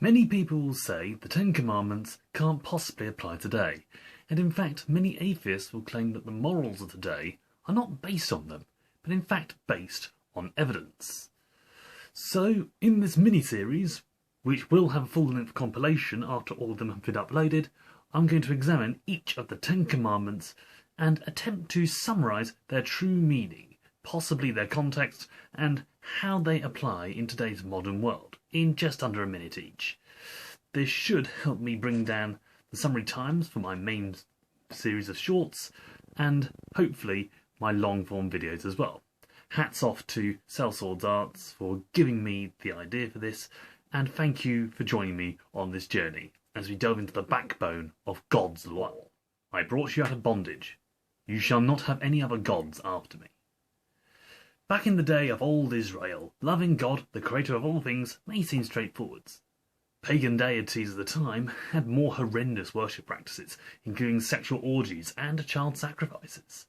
Many people will say the Ten Commandments can't possibly apply today, and in fact many atheists will claim that the morals of today are not based on them, but in fact based on evidence. So in this mini-series, which will have a full-length compilation after all of them have been uploaded, I'm going to examine each of the Ten Commandments and attempt to summarise their true meaning, possibly their context, and how they apply in today's modern world, in just under a minute each. This should help me bring down the summary times for my main series of shorts, and hopefully my long-form videos as well. Hats off to Sellswords Arts for giving me the idea for this, and thank you for joining me on this journey as we delve into the backbone of God's law. I brought you out of bondage. You shall not have any other gods after me. Back in the day of old Israel, loving God, the creator of all things, may seem straightforward. Pagan deities of the time had more horrendous worship practices, including sexual orgies and child sacrifices.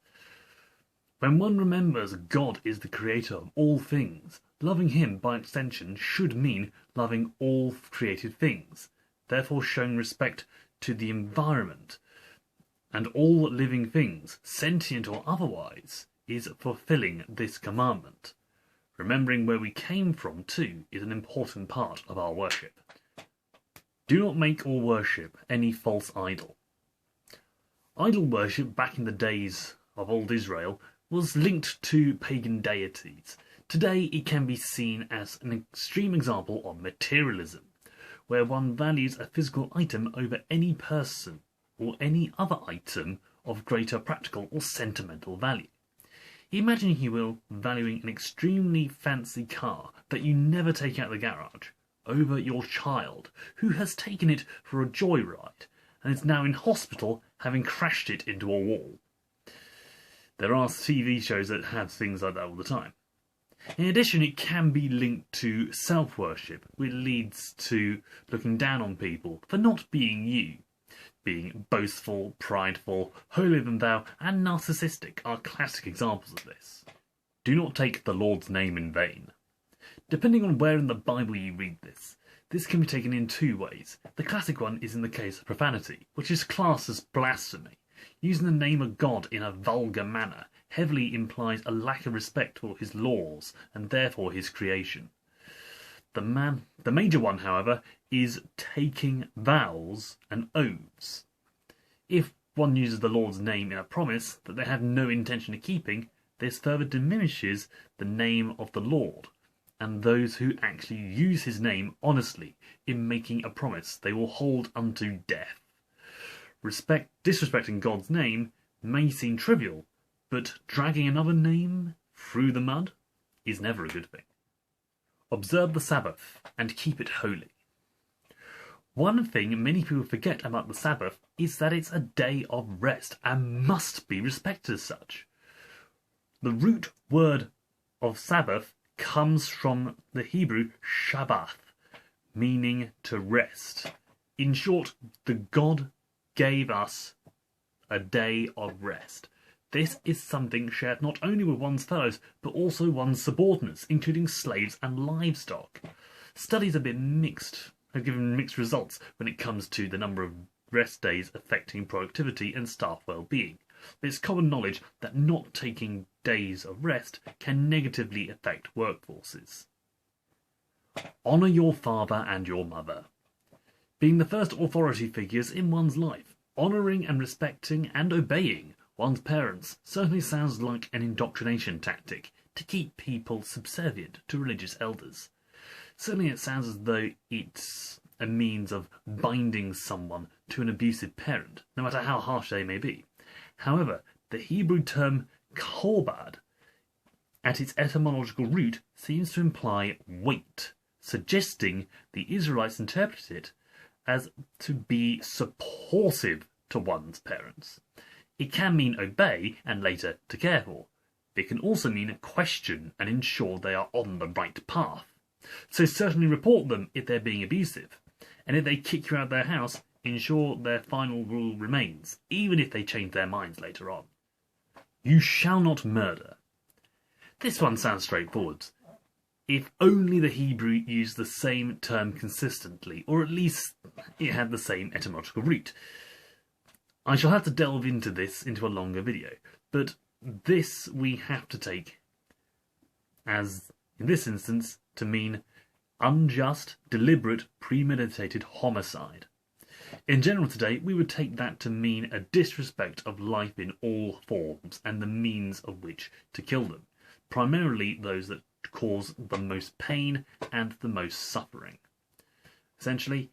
When one remembers God is the creator of all things, loving him by extension should mean loving all created things, therefore showing respect to the environment and all living things, sentient or otherwise, is fulfilling this commandment. Remembering where we came from, too, is an important part of our worship. Do not make or worship any false idol. Idol worship back in the days of old Israel was linked to pagan deities. Today it can be seen as an extreme example of materialism, where one values a physical item over any person or any other item of greater practical or sentimental value. Imagine, if you will, valuing an extremely fancy car that you never take out of the garage over your child, who has taken it for a joyride and is now in hospital having crashed it into a wall. There are TV shows that have things like that all the time. In addition, it can be linked to self-worship, which leads to looking down on people for not being you. Being boastful, prideful, holier than thou, and narcissistic are classic examples of this. Do not take the Lord's name in vain. Depending on where in the Bible you read this can be taken in two ways. The classic one is in the case of profanity, which is classed as blasphemy. Using the name of God in a vulgar manner heavily implies a lack of respect for his laws and therefore his creation. The major one, however, is taking vows and oaths. If one uses the Lord's name in a promise that they have no intention of keeping, this further diminishes the name of the Lord, and those who actually use his name honestly in making a promise they will hold unto death. Disrespecting God's name may seem trivial, but dragging another name through the mud is never a good thing. Observe the Sabbath and keep it holy. One thing many people forget about the Sabbath is that it's a day of rest and must be respected as such. The root word of Sabbath comes from the Hebrew Shabbath, meaning to rest. In short, the God gave us a day of rest. This is something shared not only with one's fellows, but also one's subordinates, including slaves and livestock. Studies have given mixed results when it comes to the number of rest days affecting productivity and staff well-being. But it's common knowledge that not taking days of rest can negatively affect workforces. Honour your father and your mother. Being the first authority figures in one's life, honouring and respecting and obeying one's parents certainly sounds like an indoctrination tactic to keep people subservient to religious elders. Certainly it sounds as though it's a means of binding someone to an abusive parent, no matter how harsh they may be. However, the Hebrew term korbad, at its etymological root, seems to imply weight, suggesting the Israelites interpreted it as to be supportive to one's parents. It can mean obey and later to care for. It can also mean question and ensure they are on the right path. So certainly report them if they're being abusive. And if they kick you out of their house, ensure their final rule remains, even if they change their minds later on. You shall not murder. This one sounds straightforward. if only the Hebrew used the same term consistently, or at least it had the same etymological root. I shall have to delve into this into a longer video, but this we have to take as, in this instance, to mean unjust, deliberate, premeditated homicide. In general today, we would take that to mean a disrespect of life in all forms and the means of which to kill them, primarily those that cause the most pain and the most suffering. Essentially,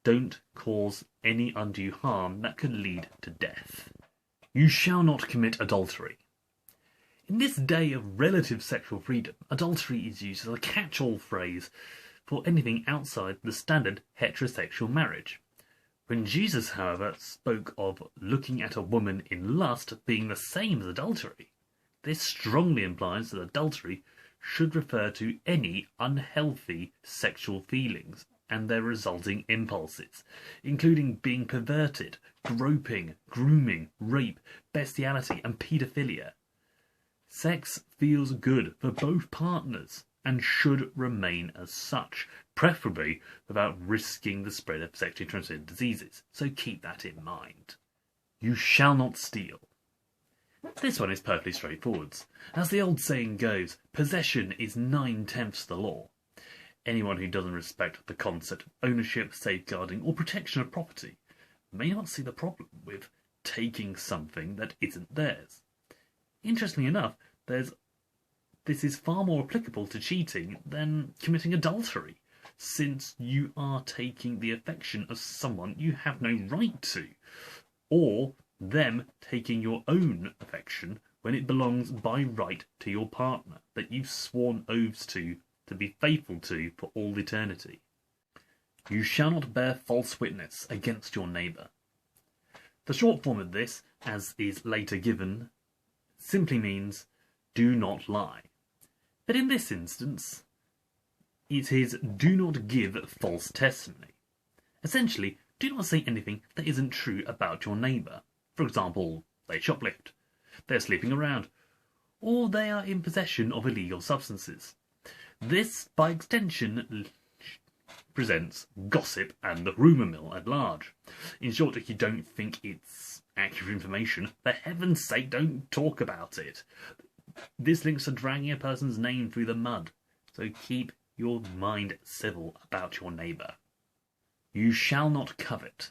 don't cause any undue harm that could lead to death. You shall not commit adultery. In this day of relative sexual freedom, adultery is used as a catch-all phrase for anything outside the standard heterosexual marriage. When Jesus, however, spoke of looking at a woman in lust being the same as adultery, this strongly implies that adultery should refer to any unhealthy sexual feelings and their resulting impulses, including being perverted, groping, grooming, rape, bestiality, and paedophilia. Sex feels good for both partners and should remain as such, preferably without risking the spread of sexually transmitted diseases, so keep that in mind. You shall not steal. This one is perfectly straightforward. As the old saying goes, possession is 9/10 the law. Anyone who doesn't respect the concept of ownership, safeguarding, or protection of property may not see the problem with taking something that isn't theirs. Interestingly enough, this is far more applicable to cheating than committing adultery, since you are taking the affection of someone you have no right to, or them taking your own affection when it belongs by right to your partner that you've sworn oaths to be faithful to for all eternity. You shall not bear false witness against your neighbour. The short form of this, as is later given, simply means do not lie. But in this instance, it is do not give false testimony. Essentially, do not say anything that isn't true about your neighbour. For example, they shoplift, they're sleeping around, or they are in possession of illegal substances. This, by extension, presents gossip and the rumour mill at large. In short, if you don't think it's accurate information, for heaven's sake, don't talk about it. This links to dragging a person's name through the mud, so keep your mind civil about your neighbour. You shall not covet.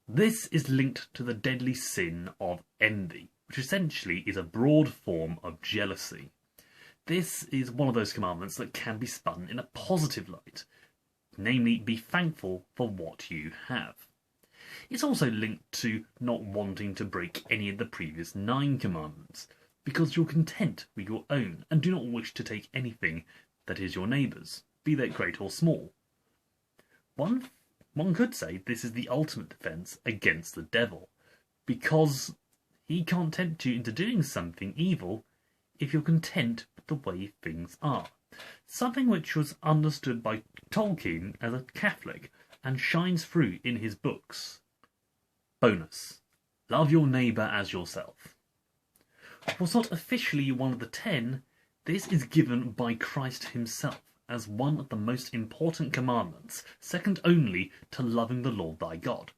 This is linked to the deadly sin of envy, which essentially is a broad form of jealousy. This is one of those commandments that can be spun in a positive light, namely, be thankful for what you have. It's also linked to not wanting to break any of the previous 9 commandments, because you're content with your own and do not wish to take anything that is your neighbour's, be they great or small. One could say this is the ultimate defence against the devil, because he can't tempt you into doing something evil if you're content with the way things are. Something which was understood by Tolkien as a Catholic and shines through in his books. Bonus: love your neighbour as yourself. Was not officially one of the 10, this is given by Christ himself as one of the most important commandments, second only to loving the Lord thy God.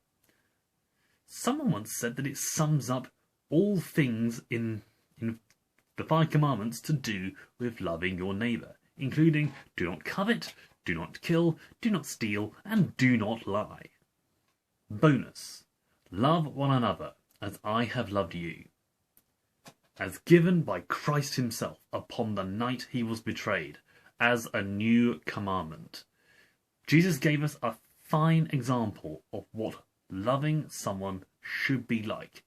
Someone once said that it sums up all things in the 5 commandments to do with loving your neighbour, including do not covet, do not kill, do not steal, and do not lie. Bonus: love one another as I have loved you. As given by Christ himself upon the night he was betrayed, as a new commandment. Jesus gave us a fine example of what loving someone should be like.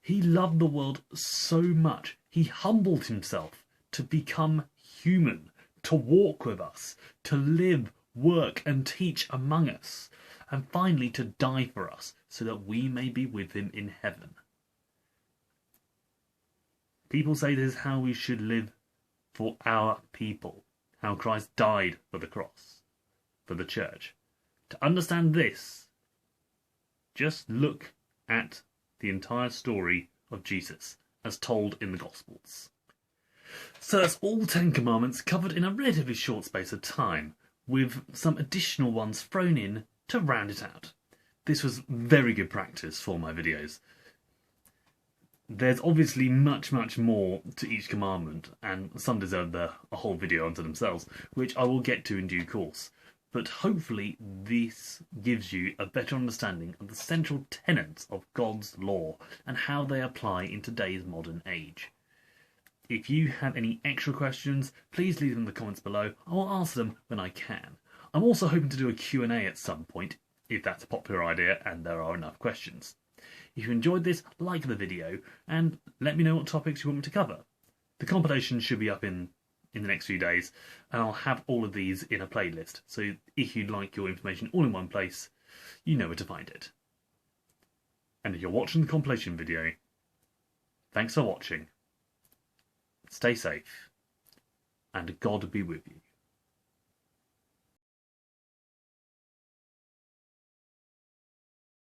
He loved the world so much, he humbled himself to become human, to walk with us, to live, work and teach among us, and finally to die for us so that we may be with him in heaven. People say this is how we should live for our people, how Christ died for the cross, for the church. To understand this, just look at the entire story of Jesus as told in the Gospels. So that's all 10 commandments covered in a relatively short space of time, with some additional ones thrown in to round it out. This was very good practice for my videos. There's obviously much more to each commandment, and some deserve a whole video unto themselves, which I will get to in due course. But hopefully this gives you a better understanding of the central tenets of God's law and how they apply in today's modern age. If you have any extra questions, please leave them in the comments below. I will answer them when I can. I'm also hoping to do a Q&A at some point, if that's a popular idea and there are enough questions. If you enjoyed this, like the video and let me know what topics you want me to cover. The compilation should be up in the next few days, and I'll have all of these in a playlist, so if you'd like your information all in one place, you know where to find it. And if you're watching the compilation video, thanks for watching, stay safe, and God be with you.